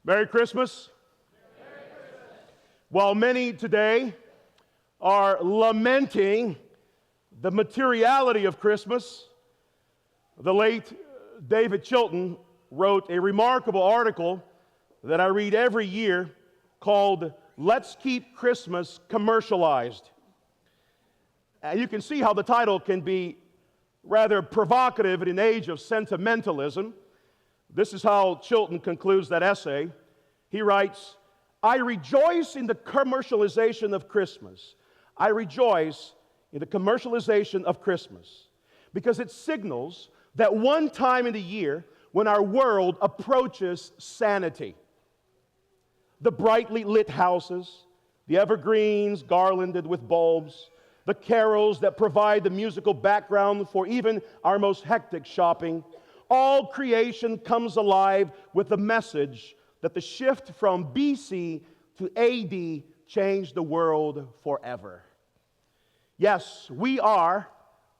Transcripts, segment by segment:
Merry Christmas. Merry Christmas. While many today are lamenting the materiality of Christmas, the late David Chilton wrote a remarkable article that I read every year called "Let's Keep Christmas Commercialized." You can see how the title can be rather provocative in an age of sentimentalism. This is how Chilton concludes that essay. He writes, "I rejoice in the commercialization of Christmas. I rejoice in the commercialization of Christmas because it signals that one time in the year when our world approaches sanity. The brightly lit houses, the evergreens garlanded with bulbs, the carols that provide the musical background for even our most hectic shopping, all creation comes alive with the message that the shift from BC to AD changed the world forever." Yes, we are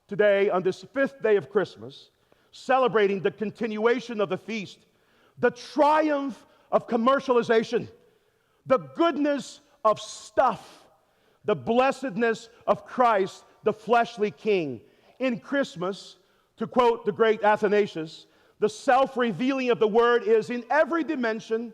today on this fifth day of Christmas celebrating the continuation of the feast, the triumph of commercialization, the goodness of stuff, the blessedness of Christ, the fleshly King. In Christmas, to quote the great Athanasius, the self-revealing of the Word is in every dimension,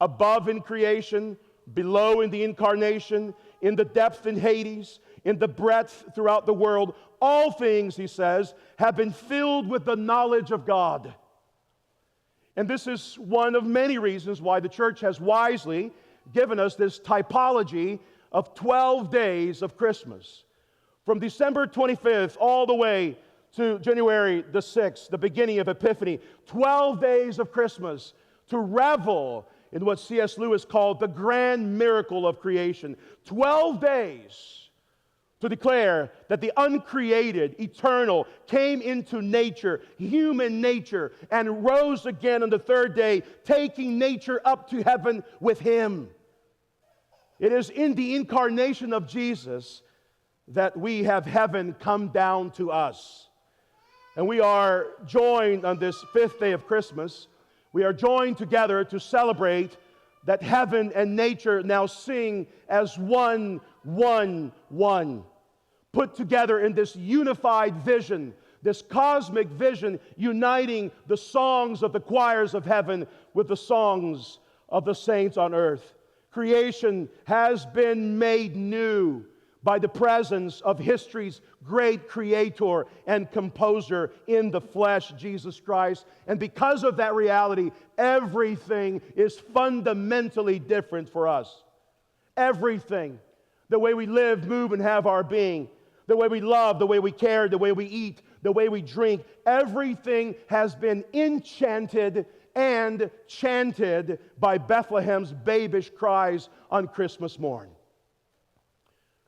above in creation, below in the incarnation, in the depth in Hades, in the breadth throughout the world. All things, he says, have been filled with the knowledge of God. And this is one of many reasons why the church has wisely given us this typology of 12 days of Christmas. From December 25th all the way to January the 6th, the beginning of Epiphany, 12 days of Christmas to revel in what C.S. Lewis called the grand miracle of creation. 12 days to declare that the uncreated, eternal, came into nature, human nature, and rose again on the third day, taking nature up to heaven with Him. It is in the incarnation of Jesus that we have heaven come down to us. And we are joined on this fifth day of Christmas. We are joined together to celebrate that heaven and nature now sing as one, put together in this unified vision, this cosmic vision, uniting the songs of the choirs of heaven with the songs of the saints on earth. Creation has been made new by the presence of history's great creator and composer in the flesh, Jesus Christ. And because of that reality, everything is fundamentally different for us. Everything. The way we live, move, and have our being. The way we love, the way we care, the way we eat, the way we drink. Everything has been enchanted and chanted by Bethlehem's babish cries on Christmas morn.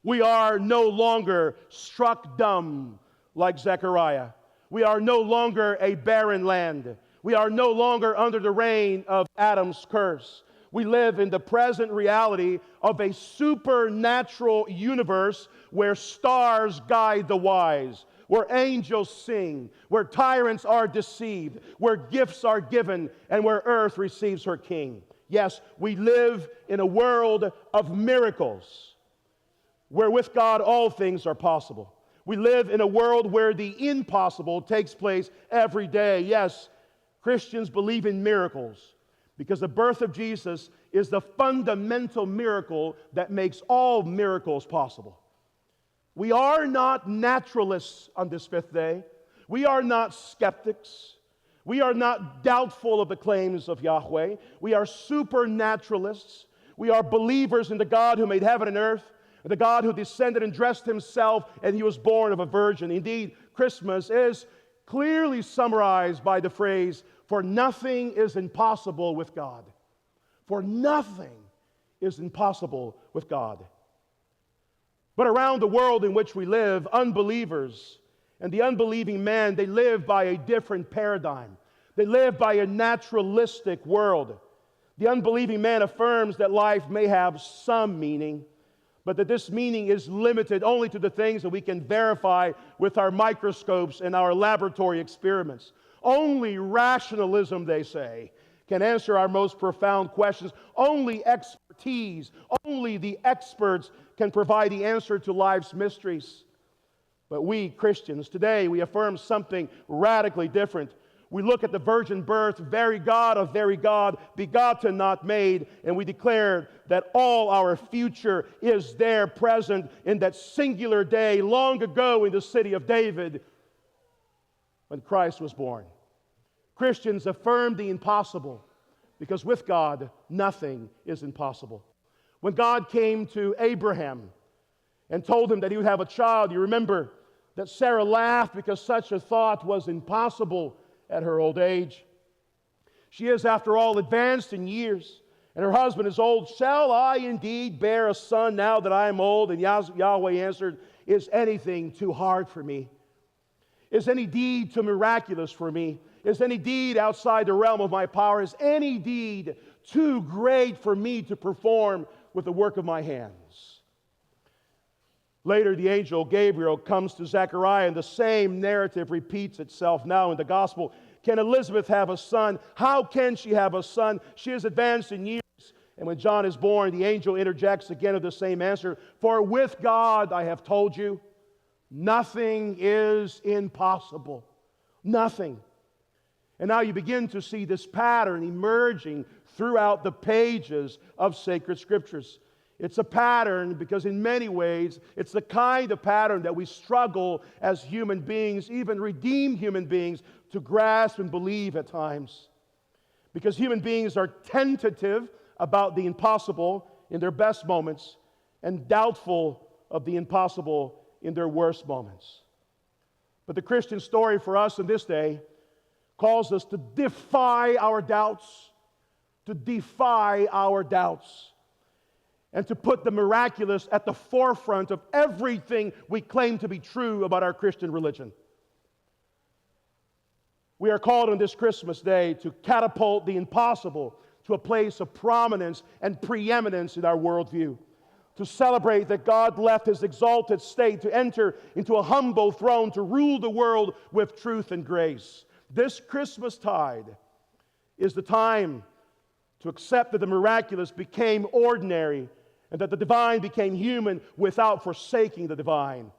We are no longer struck dumb like Zechariah. We are no longer a barren land. We are no longer under the reign of Adam's curse. We live in the present reality of a supernatural universe where stars guide the wise, where angels sing, where tyrants are deceived, where gifts are given, and where earth receives her king. Yes, we live in a world of miracles, where with God all things are possible. We live in a world where the impossible takes place every day. Yes, Christians believe in miracles because the birth of Jesus is the fundamental miracle that makes all miracles possible. We are not naturalists on this fifth day. We are not skeptics. We are not doubtful of the claims of Yahweh. We are supernaturalists. We are believers in the God who made heaven and earth, the God who descended and dressed Himself, and He was born of a virgin. Indeed, Christmas is clearly summarized by the phrase, "For nothing is impossible with God." For nothing is impossible with God. But around the world in which we live, unbelievers and the unbelieving man, they live by a different paradigm. They live by a naturalistic world. The unbelieving man affirms that life may have some meaning, but that this meaning is limited only to the things that we can verify with our microscopes and our laboratory experiments. Only rationalism, they say, can answer our most profound questions. Only expertise, only the experts can provide the answer to life's mysteries. But we Christians, today, we affirm something radically different. We look at the virgin birth, very God of very God, begotten, not made, and we declare that all our future is there present in that singular day long ago in the city of David when Christ was born. Christians affirm the impossible because with God, nothing is impossible. When God came to Abraham and told him that he would have a child, you remember that Sarah laughed because such a thought was impossible at her old age. She is, after all, advanced in years, and her husband is old. Shall I indeed bear a son now that I am old? And Yahweh answered, is anything too hard for me? Is any deed too miraculous for me? Is any deed outside the realm of my power? Is any deed too great for me to perform with the work of my hands? Later, the angel Gabriel comes to Zechariah, and the same narrative repeats itself now in the gospel. Can Elizabeth have a son? How can she have a son? She is advanced in years. And when John is born, the angel interjects again with the same answer. For with God, I have told you, nothing is impossible. Nothing. And now you begin to see this pattern emerging throughout the pages of sacred scriptures. It's a pattern because in many ways, it's the kind of pattern that we struggle as human beings, even redeemed human beings, to grasp and believe at times. Because human beings are tentative about the impossible in their best moments and doubtful of the impossible in their worst moments. But the Christian story for us in this day calls us to defy our doubts, and to put the miraculous at the forefront of everything we claim to be true about our Christian religion. We are called on this Christmas day to catapult the impossible to a place of prominence and preeminence in our worldview, to celebrate that God left His exalted state to enter into a humble throne to rule the world with truth and grace. This Christmas tide is the time to accept that the miraculous became ordinary and that the divine became human without forsaking the divine.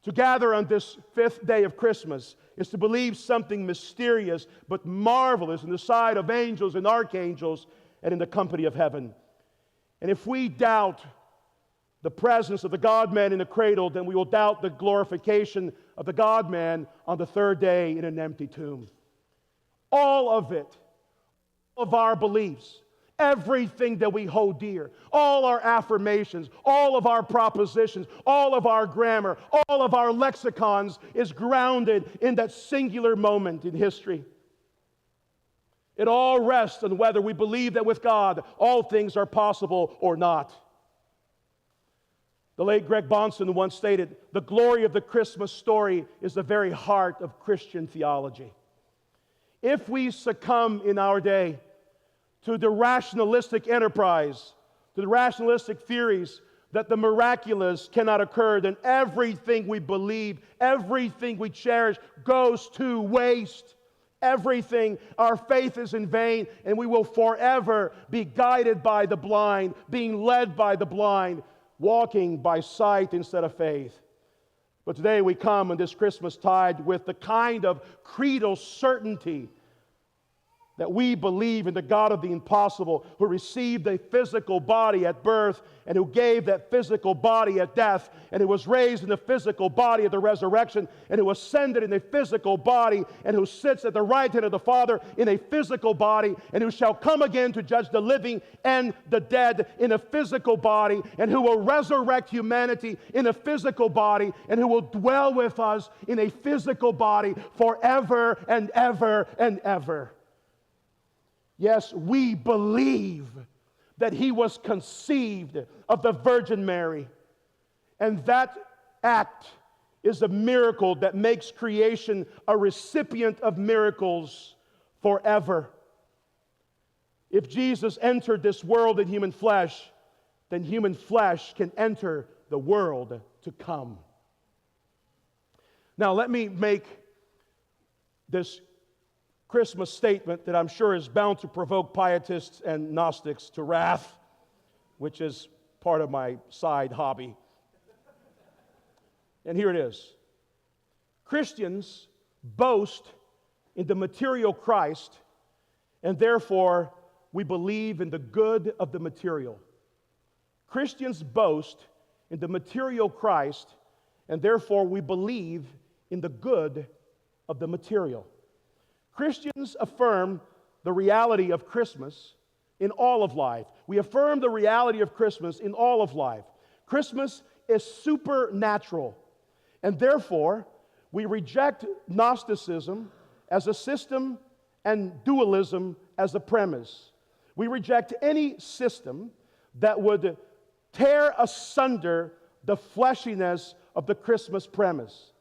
To gather on this fifth day of Christmas is to believe something mysterious but marvelous in the sight of angels and archangels and in the company of heaven. And if we doubt the presence of the God-man in the cradle, then we will doubt the glorification of the God-man on the third day in an empty tomb. All of it, all of our beliefs, everything that we hold dear, all our affirmations, all of our propositions, all of our grammar, all of our lexicons is grounded in that singular moment in history. It all rests on whether we believe that with God all things are possible or not. The late Greg Bonson once stated, the glory of the Christmas story is the very heart of Christian theology. If we succumb in our day to the rationalistic enterprise, to the rationalistic theories that the miraculous cannot occur, then everything we believe, everything we cherish goes to waste. Everything, our faith is in vain, and we will forever be guided by the blind, being led by the blind, walking by sight instead of faith. But today we come on this Christmas tide with the kind of creedal certainty that we believe in the God of the impossible, who received a physical body at birth and who gave that physical body at death, and who was raised in the physical body at the resurrection, and who ascended in a physical body, and who sits at the right hand of the Father in a physical body, and who shall come again to judge the living and the dead in a physical body, and who will resurrect humanity in a physical body, and who will dwell with us in a physical body forever and ever and ever. Yes, we believe that He was conceived of the Virgin Mary. And that act is a miracle that makes creation a recipient of miracles forever. If Jesus entered this world in human flesh, then human flesh can enter the world to come. Now, let me make this Christmas statement that I'm sure is bound to provoke pietists and Gnostics to wrath, which is part of my side hobby. And here it is. Christians boast in the material Christ, and therefore we believe in the good of the material. Christians boast in the material Christ, and therefore we believe in the good of the material. Christians affirm the reality of Christmas in all of life. We affirm the reality of Christmas in all of life. Christmas is supernatural, and therefore we reject Gnosticism as a system and dualism as a premise. We reject any system that would tear asunder the fleshiness of the Christmas premise.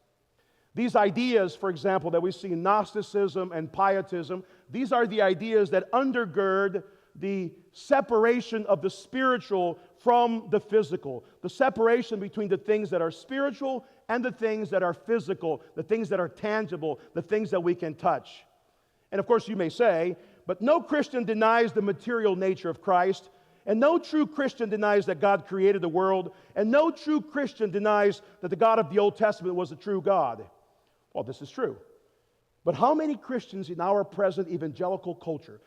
These ideas, for example, that we see in Gnosticism and Pietism, these are the ideas that undergird the separation of the spiritual from the physical, the separation between the things that are spiritual and the things that are physical, the things that are tangible, the things that we can touch. And of course you may say, but no Christian denies the material nature of Christ, and no true Christian denies that God created the world, and no true Christian denies that the God of the Old Testament was the true God. Well, this is true. But how many Christians in our present evangelical culture,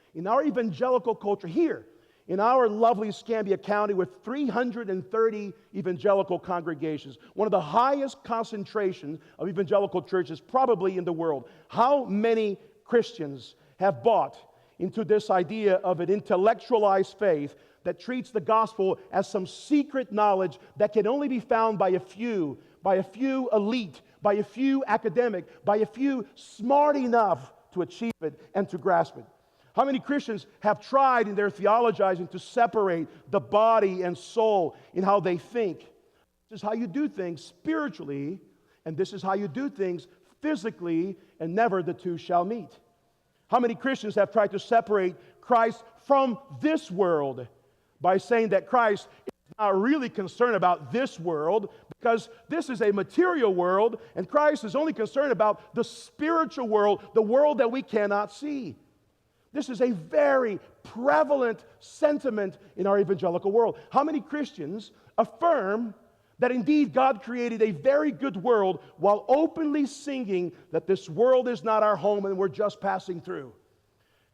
here, in our lovely Escambia County with 330 evangelical congregations, one of the highest concentrations of evangelical churches probably in the world, how many Christians have bought into this idea of an intellectualized faith that treats the gospel as some secret knowledge that can only be found by a few elite, by a few academic, by a few smart enough to achieve it and to grasp it? How many Christians have tried in their theologizing to separate the body and soul in how they think? This is how you do things spiritually, and this is how you do things physically, and never the two shall meet. How many Christians have tried to separate Christ from this world by saying that Christ is not really concerned about this world because this is a material world, and Christ is only concerned about the spiritual world, the world that we cannot see. This is a very prevalent sentiment in our evangelical world. How many Christians affirm that indeed God created a very good world while openly singing that this world is not our home and we're just passing through?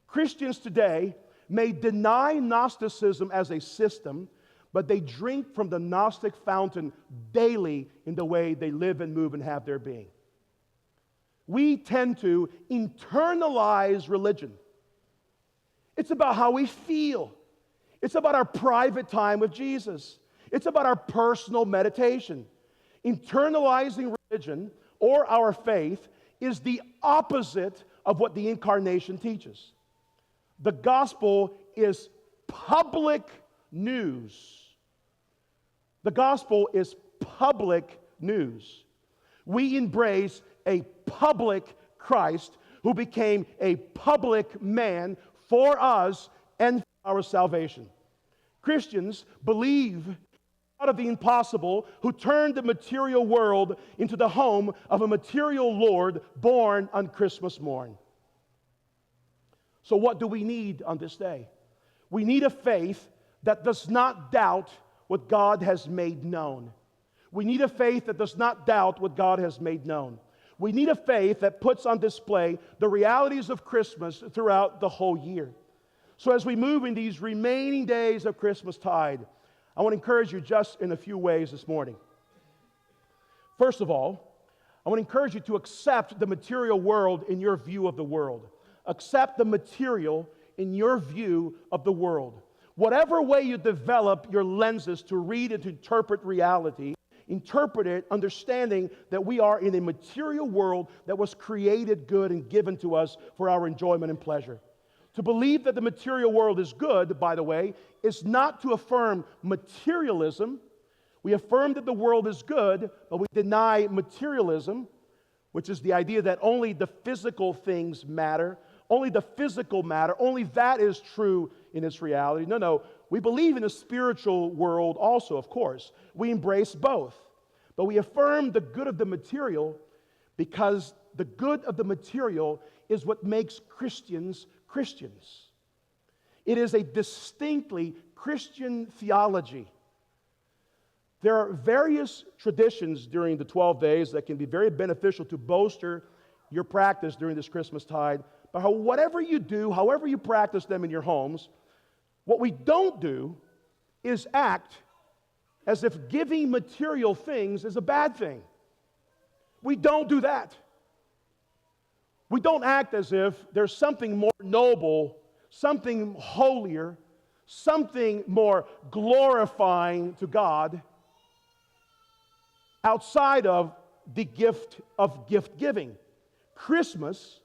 Christians today may deny Gnosticism as a system, but they drink from the Gnostic fountain daily in the way they live and move and have their being. We tend to internalize religion. It's about how we feel. It's about our private time with Jesus. It's about our personal meditation. Internalizing religion or our faith is the opposite of what the incarnation teaches. The gospel is public news. The gospel is public news. We embrace a public Christ who became a public man for us and for our salvation. Christians believe God of the impossible who turned the material world into the home of a material Lord born on Christmas morn. So what do we need on this day? We need a faith that does not doubt what God has made known. We need a faith that does not doubt what God has made known. We need a faith that puts on display the realities of Christmas throughout the whole year. So as we move in these remaining days of Christmastide, I want to encourage you just in a few ways this morning. First of all, I want to encourage you to accept the material world in your view of the world. Accept the material in your view of the world. Whatever way you develop your lenses to read and to interpret reality, interpret it understanding that we are in a material world that was created good and given to us for our enjoyment and pleasure. To believe that the material world is good, by the way, is not to affirm materialism. We affirm that the world is good, but we deny materialism, which is the idea that only the physical things matter, only the physical matter, only that is true in its reality. No, we believe in a spiritual world also, of course. We embrace both. But we affirm the good of the material because the good of the material is what makes Christians Christians. It is a distinctly Christian theology. There are various traditions during the 12 days that can be very beneficial to bolster your practice during this Christmastide. But whatever you do, however you practice them in your homes, what we don't do is act as if giving material things is a bad thing. We don't do that. We don't act as if there's something more noble, something holier, something more glorifying to God outside of the gift of gift giving. Christmas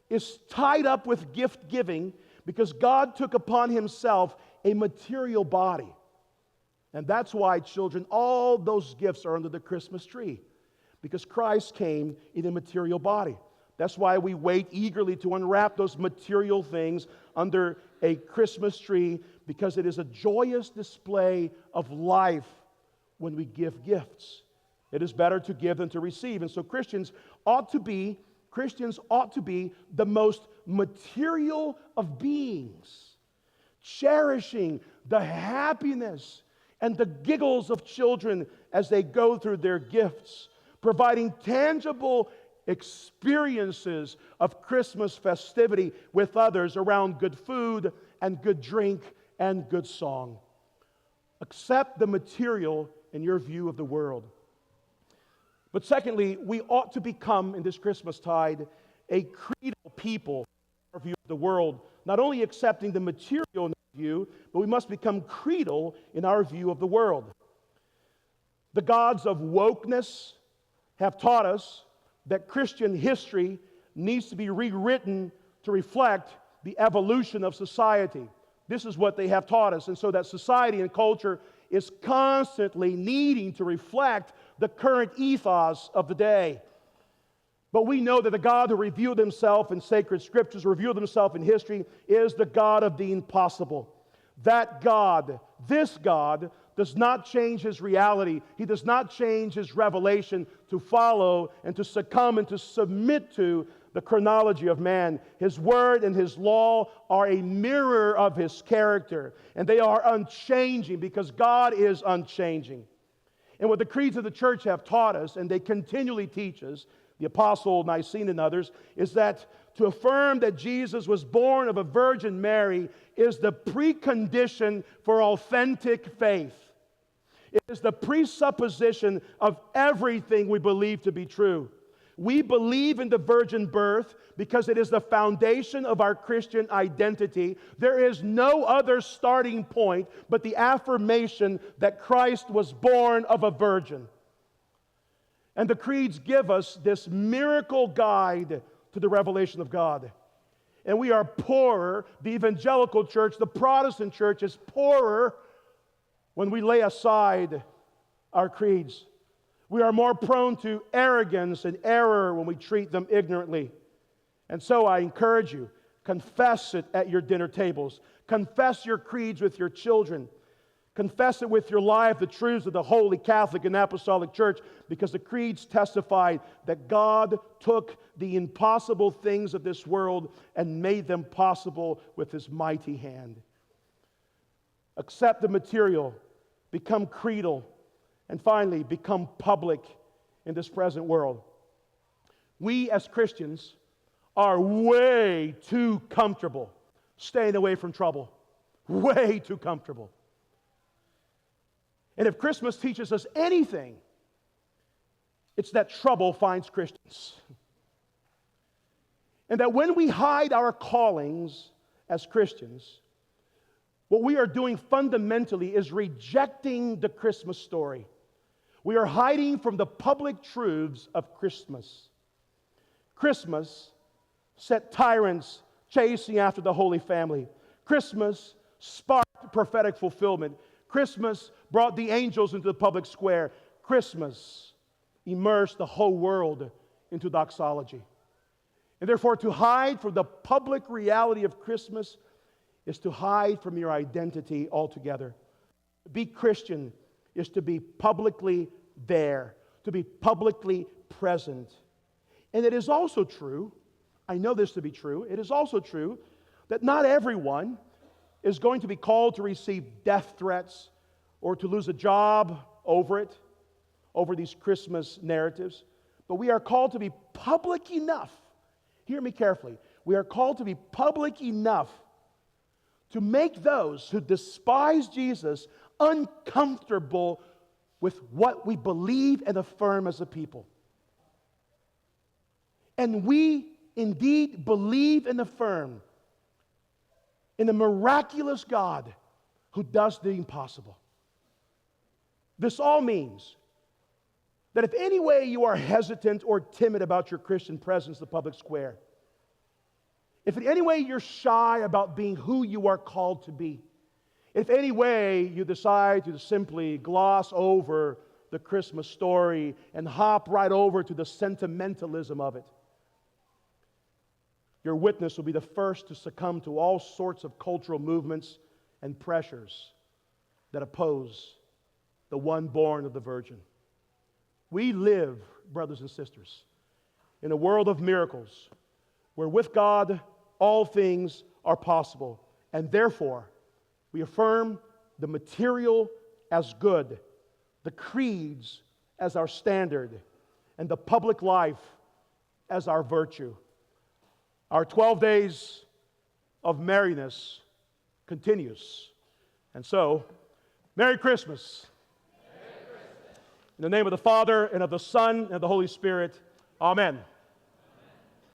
is tied up with gift giving because God took upon Himself a material body. And that's why, children, all those gifts are under the Christmas tree, because Christ came in a material body. That's why we wait eagerly to unwrap those material things under a Christmas tree, because it is a joyous display of life when we give gifts. It is better to give than to receive. And so Christians ought to be the most material of beings, cherishing the happiness and the giggles of children as they go through their gifts, providing tangible experiences of Christmas festivity with others around good food and good drink and good song. Accept the material in your view of the world. But secondly, we ought to become, in this Christmastide, a creedal people in our view of the world, not only accepting the material in our view, but we must become creedal in our view of the world. The gods of wokeness have taught us that Christian history needs to be rewritten to reflect the evolution of society. This is what they have taught us. And so that society and culture is constantly needing to reflect the current ethos of the day. But we know that the God who revealed Himself in sacred scriptures, revealed Himself in history, is the God of the impossible. That God, this God, does not change His reality. He does not change His revelation to follow and to succumb and to submit to the chronology of man. His word and His law are a mirror of His character, and they are unchanging because God is unchanging. And what the creeds of the church have taught us, and they continually teach us, the Apostle, Nicene, and others, is that to affirm that Jesus was born of a Virgin Mary is the precondition for authentic faith. It is the presupposition of everything we believe to be true. We believe in the virgin birth because it is the foundation of our Christian identity. There is no other starting point but the affirmation that Christ was born of a virgin. And the creeds give us this miracle guide to the revelation of God. And we are poorer, the evangelical church, the Protestant church is poorer when we lay aside our creeds. We are more prone to arrogance and error when we treat them ignorantly. And so I encourage you, confess it at your dinner tables. Confess your creeds with your children. Confess it with your life, the truths of the Holy Catholic and Apostolic Church, because the creeds testify that God took the impossible things of this world and made them possible with His mighty hand. Accept the material, become creedal, and finally, become public in this present world. We as Christians are way too comfortable staying away from trouble. Way too comfortable. And if Christmas teaches us anything, it's that trouble finds Christians. And that when we hide our callings as Christians, what we are doing fundamentally is rejecting the Christmas story. We are hiding from the public truths of Christmas. Christmas set tyrants chasing after the Holy Family. Christmas sparked prophetic fulfillment. Christmas brought the angels into the public square. Christmas immersed the whole world into doxology. And therefore, to hide from the public reality of Christmas is to hide from your identity altogether. To be Christian is to be publicly there, to be publicly present. And it is also true I know this to be true. It is also true that not everyone is going to be called to receive death threats or to lose a job over these Christmas narratives. But we are called to be public enough. Hear me carefully. We are called to be public enough to make those who despise Jesus uncomfortable with what we believe and affirm as a people. And we indeed believe and affirm in the miraculous God who does the impossible. This all means that if any way you are hesitant or timid about your Christian presence in the public square, if in any way you're shy about being who you are called to be, if any way you decide to simply gloss over the Christmas story and hop right over to the sentimentalism of it, your witness will be the first to succumb to all sorts of cultural movements and pressures that oppose the one born of the Virgin. We live, brothers and sisters, in a world of miracles where with God all things are possible, and therefore we affirm the material as good, the creeds as our standard, and the public life as our virtue. Our 12 days of merriness continues. And so, Merry Christmas. Merry Christmas. In the name of the Father, and of the Son, and of the Holy Spirit. Amen.